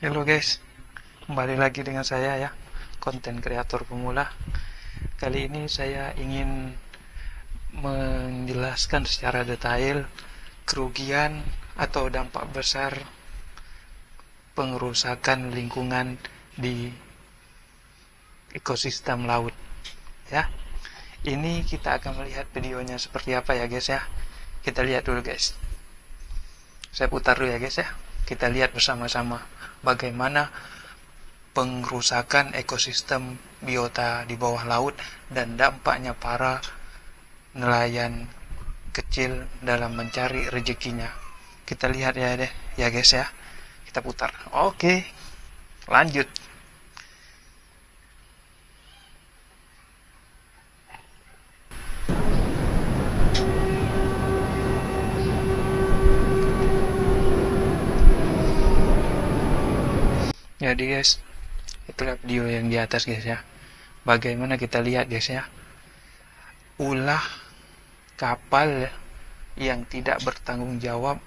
Halo guys, kembali lagi dengan saya ya, konten kreator pemula. Kali ini saya ingin menjelaskan secara detail kerugian atau dampak besar pengerusakan lingkungan di ekosistem laut ya. Ini kita akan melihat videonya seperti apa ya guys ya. Kita lihat dulu guys. Saya putar dulu ya guys ya. Kita lihat bersama-sama bagaimana pengerusakan ekosistem biota di bawah laut dan dampaknya para nelayan kecil dalam mencari rezekinya. Kita lihat ya guys ya. Kita putar. Oke, lanjut. Jadi guys, itulah video yang di atas guys ya. Bagaimana kita lihat guys ya, ulah kapal yang tidak bertanggung jawab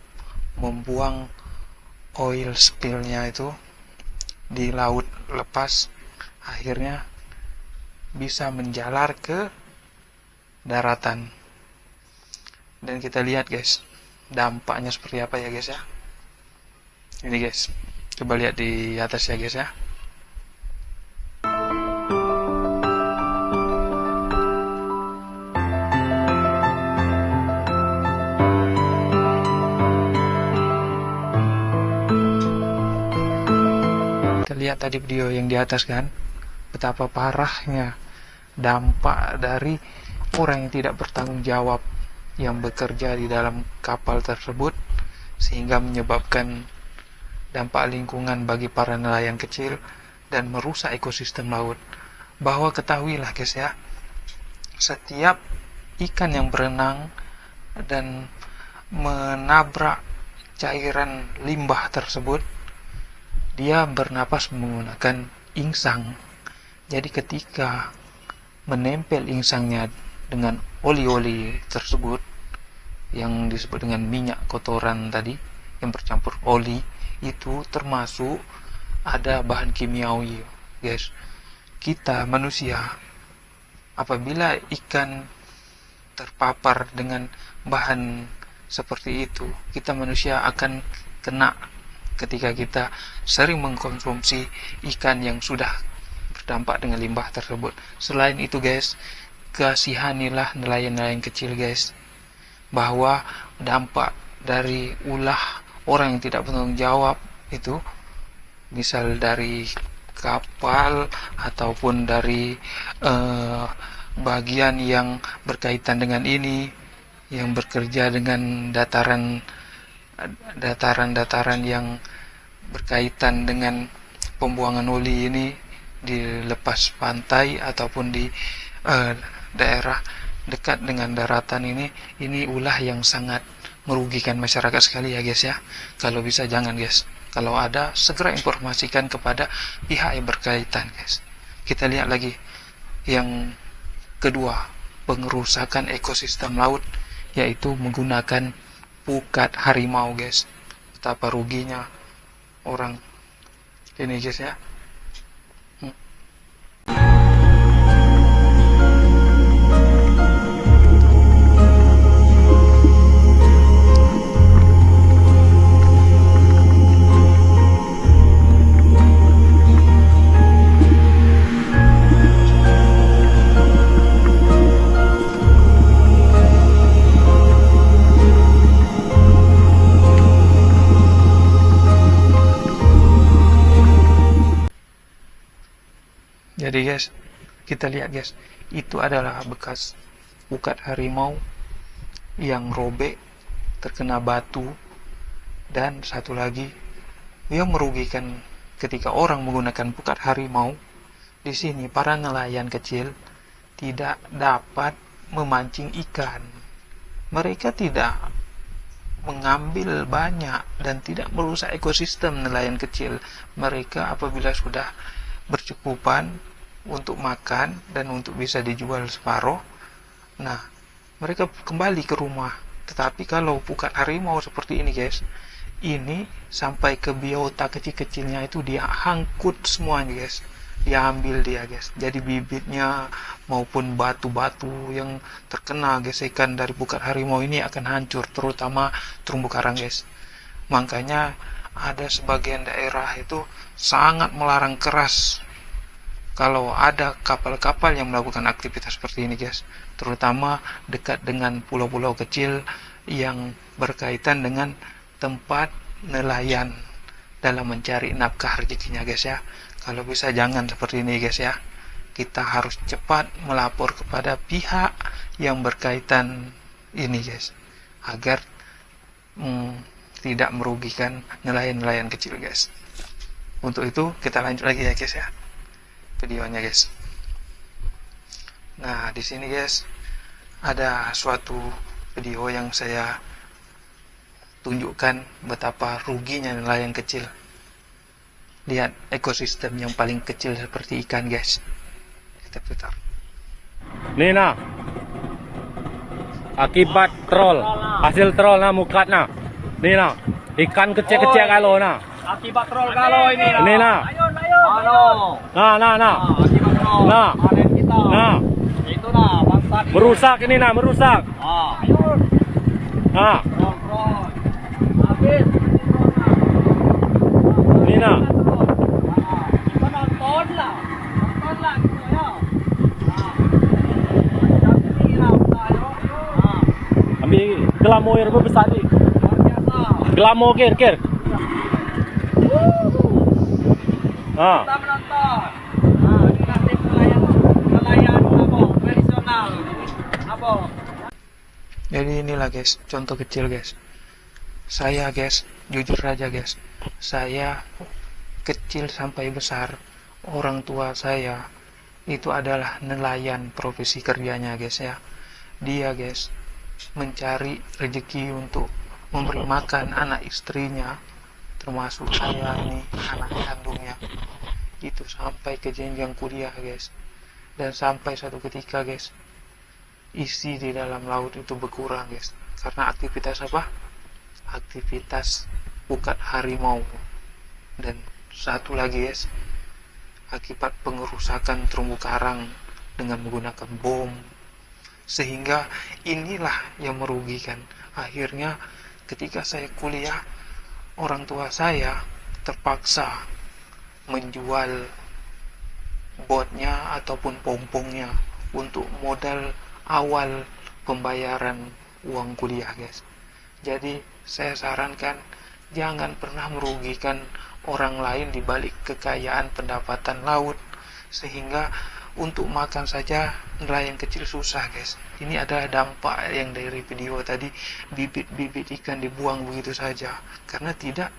membuang oil spillnya itu di laut lepas, akhirnya bisa menjalar ke daratan. Dan kita lihat guys, dampaknya seperti apa ya guys ya. Ini guys, coba lihat di atas ya guys ya. Kita lihat tadi video yang di atas kan, betapa parahnya dampak dari orang yang tidak bertanggung jawab yang bekerja di dalam kapal tersebut, sehingga menyebabkan dampak lingkungan bagi para nelayan kecil dan merusak ekosistem laut. Bahwa ketahuilah guys ya, setiap ikan yang berenang dan menabrak cairan limbah tersebut, dia bernapas menggunakan insang. Jadi ketika menempel insangnya dengan oli-oli tersebut yang disebut dengan minyak kotoran tadi yang bercampur oli, itu termasuk ada bahan kimiawi guys. Kita manusia, apabila ikan terpapar dengan bahan seperti itu, kita manusia akan kena ketika kita sering mengkonsumsi ikan yang sudah berdampak dengan limbah tersebut. Selain itu guys, kasihanilah nelayan-nelayan kecil guys, bahwa dampak dari ulah orang yang tidak bertanggung jawab itu, misal dari kapal ataupun dari bagian yang berkaitan dengan ini, yang bekerja dengan dataran yang berkaitan dengan pembuangan oli ini di lepas pantai ataupun di daerah dekat dengan daratan ini ulah yang sangat merugikan masyarakat sekali ya guys ya. Kalau bisa jangan guys, kalau ada segera informasikan kepada pihak yang berkaitan guys. Kita lihat lagi yang kedua, pengerusakan ekosistem laut, yaitu menggunakan pukat harimau guys. Betapa ruginya orang ini guys ya. Jadi guys, kita lihat guys, itu adalah bekas pukat harimau yang robek, terkena batu, dan satu lagi yang merugikan ketika orang menggunakan pukat harimau. Di sini para nelayan kecil tidak dapat memancing ikan. Mereka tidak mengambil banyak dan tidak merusak ekosistem nelayan kecil. Mereka apabila sudah bercukupan untuk makan dan untuk bisa dijual separuh, nah mereka kembali ke rumah. Tetapi kalau pukat harimau seperti ini guys, ini sampai ke biota kecil-kecilnya itu dia hangkut semuanya guys, diambil dia guys. Jadi bibitnya maupun batu-batu yang terkena gesekan dari pukat harimau ini akan hancur, terutama terumbu karang guys. Makanya ada sebagian daerah itu sangat melarang keras kalau ada kapal-kapal yang melakukan aktivitas seperti ini guys, terutama dekat dengan pulau-pulau kecil yang berkaitan dengan tempat nelayan dalam mencari nafkah rezekinya guys ya. Kalau bisa jangan seperti ini guys ya. Kita harus cepat melapor kepada pihak yang berkaitan ini guys, agar tidak merugikan nelayan-nelayan kecil guys. Untuk itu kita lanjut lagi ya guys ya videonya guys. Nah di sini guys ada suatu video yang saya tunjukkan betapa ruginya nelayan kecil. Lihat ekosistem yang paling kecil seperti ikan guys. Kita putar. Nih nah, akibat troll, hasil troll nah mukat nah. Nih nah, ikan kecil-kecil kalau nah. Akibat troll kalau ini lah. Nih nah. Nah. Akibat troll. Nah. Panen kita. Nah. Itu nah bangsa ini. Merusak ini nah, merusak. Ayo. Nah. Troll. Habis. Nih nah. Kita nonton lah. Nonton lah gitu ya. Ambil gelamo air besar ni. Gelamo kir. Kita menonton. Ini nanti nelayan tradisional. Jadi inilah guys contoh kecil guys. Saya guys jujur aja guys, saya kecil sampai besar, orang tua saya itu adalah nelayan profesi kerjanya guys ya. Dia guys mencari rezeki untuk memberi makan anak istrinya, termasuk saya ini anak kandungnya, itu sampai ke jenjang kuliah guys. Dan sampai suatu ketika guys isi di dalam laut itu berkurang guys, karena aktivitas apa? Aktivitas pukat harimau. Dan satu lagi guys, akibat pengerusakan terumbu karang dengan menggunakan bom, sehingga inilah yang merugikan. Akhirnya ketika saya kuliah, orang tua saya terpaksa menjual botnya ataupun pompongnya untuk modal awal pembayaran uang kuliah guys. Jadi saya sarankan jangan pernah merugikan orang lain di balik kekayaan pendapatan laut, sehingga untuk makan saja nelayan kecil susah guys. Ini adalah dampak yang dari video tadi, bibit-bibit ikan dibuang begitu saja karena tidak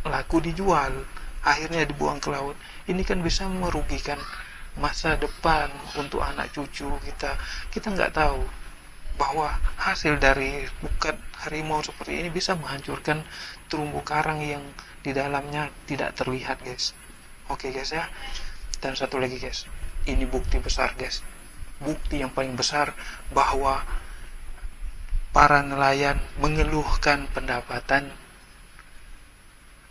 laku dijual, akhirnya dibuang ke laut. Ini kan bisa merugikan masa depan untuk anak cucu kita. Kita nggak tahu bahwa hasil dari pukat harimau seperti ini bisa menghancurkan terumbu karang yang di dalamnya tidak terlihat guys. Oke guys ya. Dan satu lagi guys, ini bukti besar guys, bukti yang paling besar bahwa para nelayan mengeluhkan pendapatan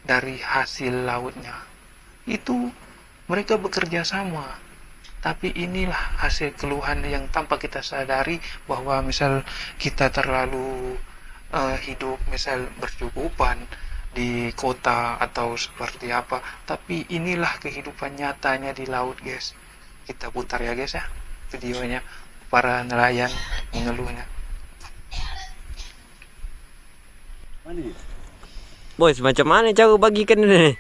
dari hasil lautnya. Itu mereka bekerja sama, tapi inilah hasil keluhan yang tanpa kita sadari, bahwa misal kita terlalu hidup misal bercukupan di kota atau seperti apa, tapi inilah kehidupan nyatanya di laut guys. Kita putar ya guys ya videonya para nelayan mengeluhnya. Bos, macam mana cara bagikan ini?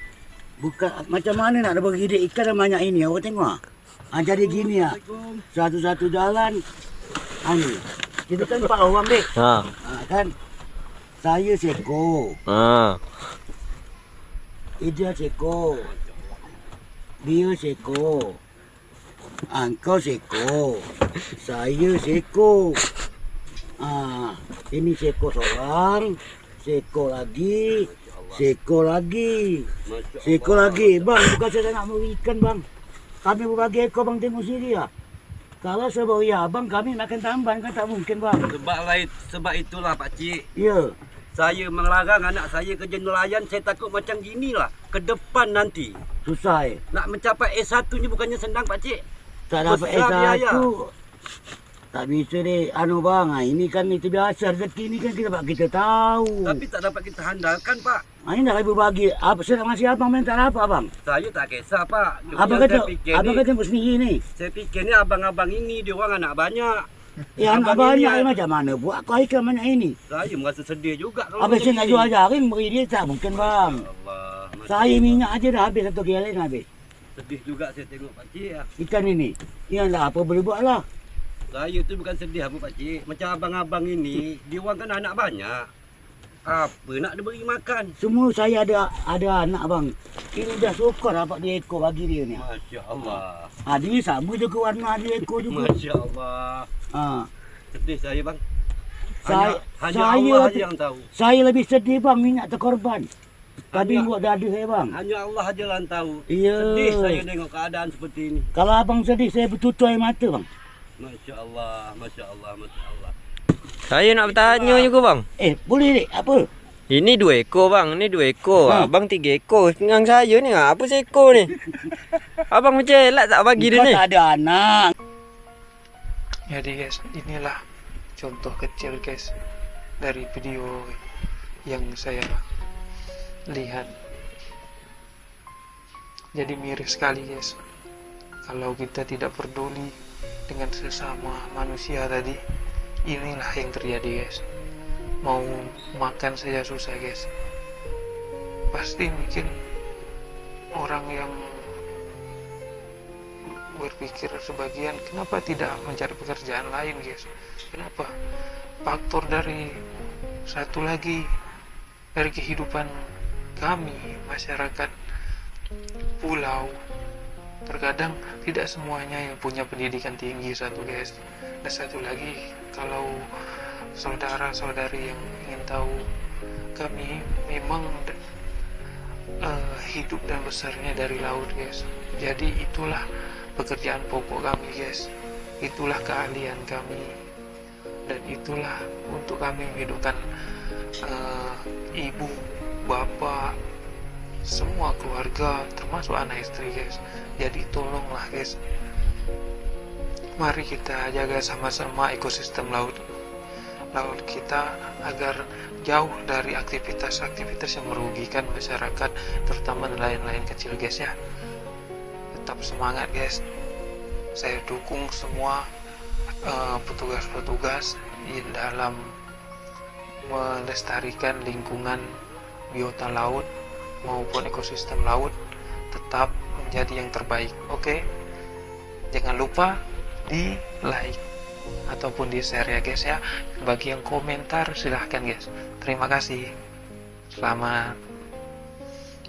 Bukan macam mana nak bagi dia ikan banyak ini, awak tengok. Jadi gini ya, satu-satu jalan, ani. Kita kan 4 orang dek. Kan, saya seko. Ija seko. Dia seko. Engkau seko. Saya seko. Ini seko seorang, seko lagi. Seko lagi. Bang, bukan saya nak mau ikan bang. Kami berbagi ekor bang, tengok sini ya. Kalau saya bawa ya abang, kami makan tambahan kan tak mungkin bang. Sebab itulah Pak Cik. Ya. Saya melarang anak saya kerja nelayan, saya takut macam gini lah. Ke depan nanti. Susah Nak mencapai S1 ni bukannya senang pakcik. tak dapat Besar S1. biaya. Tak bisa deh. Bang, ini kan itu biasa. Rezeki ni kan kita tahu. Tapi tak dapat kita handalkan, Pak. Ini dah lebih bagi. Apa saya nak ngasih abang minta apa abang? Saya tak kisah, Pak. Abang Yang kata, saya fikir abang ni, kata sendiri ni. saya fikir ni abang-abang ini dia orang anak banyak. Ya anak Abang banyak ini, macam mana buat kau ikan banyak ini. Saya merasa sedih juga kalau Habis macam saya nak ni. jual jaring beri dia tak mungkin bang. Allah, Saya minyak aja dah habis 1 galen habis. sedih juga saya tengok pakcik ya. Ikan ini. Yang dah apa boleh buat lah. Saya tu bukan sedih apa pakcik. Macam abang-abang ini, dia orang kan anak banyak. Apa nak diberi makan? Semua saya ada anak bang. Ini dah sokor dapat 2 ekor bagi dia ni. Masya Allah. Dia sama juga warna 2 ekor juga. Masya Allah. Ha. Sedih saya bang. Saya- Hanya saya Allah tu- aja yang tahu. Saya lebih sedih bang minyak terkorban. Tapi Hanya- buat dada saya bang. Hanya Allah aja yang tahu. Iya. Sedih saya tengok keadaan seperti ini. Kalau abang sedih saya bertutur air mata bang. Masya Allah, Masya Allah, Masya Allah. Saya nak bertanya juga bang. Boleh dek apa? Ini 2 ekor bang, ni 2 ekor. Ha. Abang 3 ekor. Dengan saya ni apa seekor ni? Abang macam elak tak bagi dia Kau ni? tak ada anak. Jadi guys, inilah contoh kecil guys dari video yang saya lihat. Jadi miris sekali guys, kalau kita tidak peduli dengan sesama manusia tadi. Inilah yang terjadi guys. Mau makan saja susah guys. Pasti mungkin orang yang berpikir sebagian, kenapa tidak mencari pekerjaan lain guys? Kenapa? Faktor dari satu lagi dari kehidupan kami masyarakat pulau, terkadang tidak semuanya yang punya pendidikan tinggi satu guys. Dan satu lagi, kalau saudara-saudari yang ingin tahu, kami memang hidup dan besarnya dari laut guys. Jadi itulah pekerjaan pokok kami guys, itulah keahlian kami, dan itulah untuk kami menghidupkan ibu, bapak, semua keluarga, termasuk anak istri guys. Jadi tolonglah guys, mari kita jaga sama-sama ekosistem laut kita agar jauh dari aktivitas-aktivitas yang merugikan masyarakat, terutama nelayan-nelayan kecil guys ya. Tetap semangat guys, saya dukung semua petugas-petugas di dalam melestarikan lingkungan biota laut maupun ekosistem laut, tetap menjadi yang terbaik. Oke? Jangan lupa di like ataupun di share ya guys ya. Bagi yang komentar silahkan guys. Terima kasih. Selamat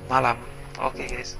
malam. Oke guys.